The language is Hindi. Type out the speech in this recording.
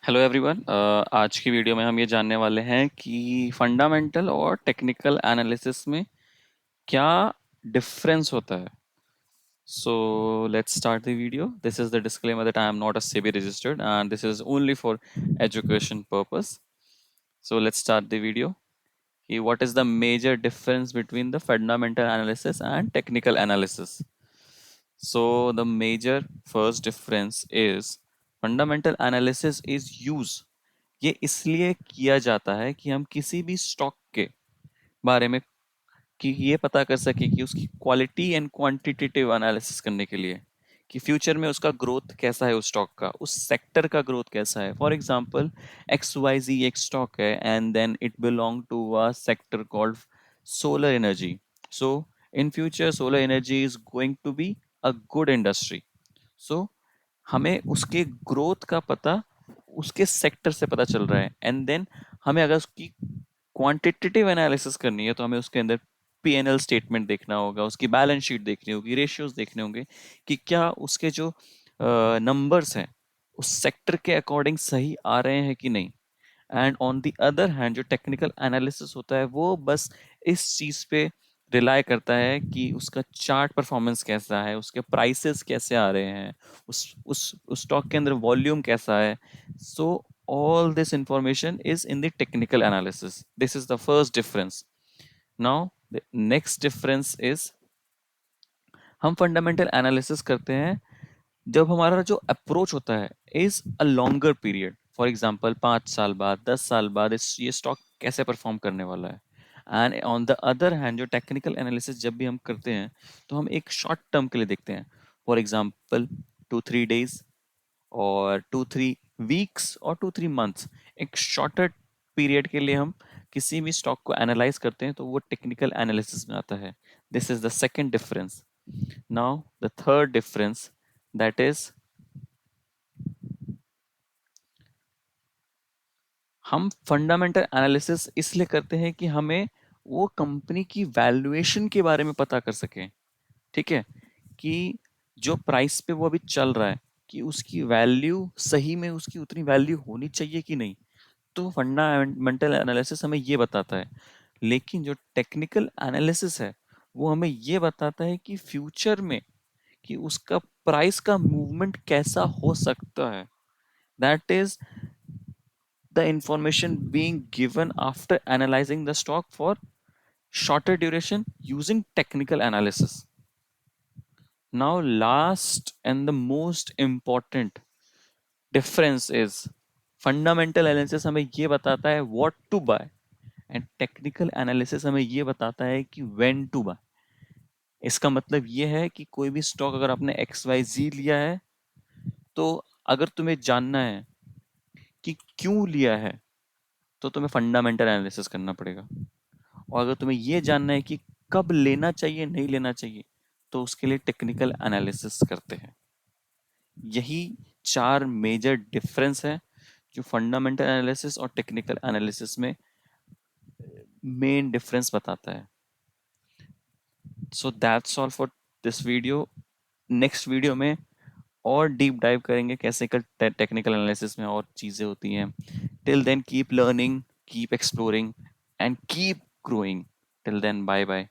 Hello everyone. आज की वीडियो में हम ये जानने वाले हैं कि फंडामेंटल और टेक्निकल एनालिसिस में क्या डिफरेंस होता है। So let's start the video. This is the disclaimer that I am not a SEBI registered and this is only for education purpose. So let's start the video. What is the major difference between the fundamental analysis and technical analysis? So the major first difference is fundamental analysis is use। ये इसलिए किया जाता है कि हम किसी भी स्टॉक के बारे में कि ये पता कर सके कि उसकी क्वालिटी एंड क्वांटिटेटिव एनालिसिस करने के लिए कि फ्यूचर में उसका ग्रोथ कैसा है, उस स्टॉक का, उस सेक्टर का ग्रोथ कैसा है। फॉर एग्जांपल XYZ एक स्टॉक है and then it belong to a sector called solar energy. So in future solar energy is going to be a good industry. So हमें उसके ग्रोथ का पता उसके सेक्टर से पता चल रहा है एंड देन हमें अगर उसकी क्वांटिटेटिव एनालिसिस करनी है तो हमें उसके अंदर P&L स्टेटमेंट देखना होगा, उसकी बैलेंस शीट देखनी होगी, रेशियोज देखने होंगे कि क्या उसके जो नंबर्स हैं उस सेक्टर के अकॉर्डिंग सही आ रहे हैं कि नहीं। And on the other hand जो टेक्निकल एनालिसिस होता है वो बस इस चीज़ पे रिलाई करता है कि उसका चार्ट परफॉर्मेंस कैसा है, उसके प्राइसेस कैसे आ रहे हैं, उस स्टॉक के अंदर वॉल्यूम कैसा है। सो all this information is in the technical analysis. This is the first difference. Now the next difference is हम फंडामेंटल एनालिसिस करते हैं जब हमारा जो अप्रोच होता है is a longer period. For example 5 साल बाद, 10 साल बाद इस ये स्टॉक कैसे परफॉर्म करने वाला है। And on the other hand जो टेक्निकल एनालिसिस जब भी हम करते हैं तो हम एक शॉर्ट टर्म के लिए देखते हैं। फॉर एग्जांपल 2-3 डेज और 2-3 वीक्स और 2-3 मंथ्स, एक शॉर्टर पीरियड के लिए हम किसी भी स्टॉक को एनालाइज करते हैं तो वो टेक्निकल एनालिसिस में आता है। This is the second difference. Now the third difference, that is हम फंडामेंटल एनालिसिस इसलिए करते हैं कि हमें वो कंपनी की वैल्यूएशन के बारे में पता कर सकें। ठीक है, कि जो प्राइस पे वो अभी चल रहा है कि उसकी वैल्यू सही में उसकी उतनी वैल्यू होनी चाहिए कि नहीं। तो फंडामेंटल एनालिसिस हमें ये बताता है। लेकिन जो टेक्निकल एनालिसिस है वो हमें ये बताता है कि फ्यूचर में कि उसका प्राइस का मूवमेंट कैसा हो सकता है। That is the information being given after analysing the stock for shorter duration using technical analysis. Now last and the most important difference is fundamental analysis हमें ये बताता है what to buy and technical analysis हमें ये बताता है कि व्हेन टू बाय। इसका मतलब ये है कि कोई भी स्टॉक अगर आपने XYZ लिया है तो अगर तुम्हें जानना है कि क्यों लिया है तो तुम्हें फंडामेंटल एनालिसिस करना पड़ेगा। और अगर तुम्हें ये जानना है कि कब लेना चाहिए नहीं लेना चाहिए तो उसके लिए टेक्निकल एनालिसिस करते हैं। यही 4 मेजर डिफरेंस है जो फंडामेंटल एनालिसिस और टेक्निकल एनालिसिस में मेन डिफरेंस बताता है। So that's all for this video. Next video में और डीप डाइव करेंगे कैसे कर टेक्निकल एनालिसिस में और चीज़ें होती हैं। Till then keep learning, keep exploring and keep growing. Till then bye bye.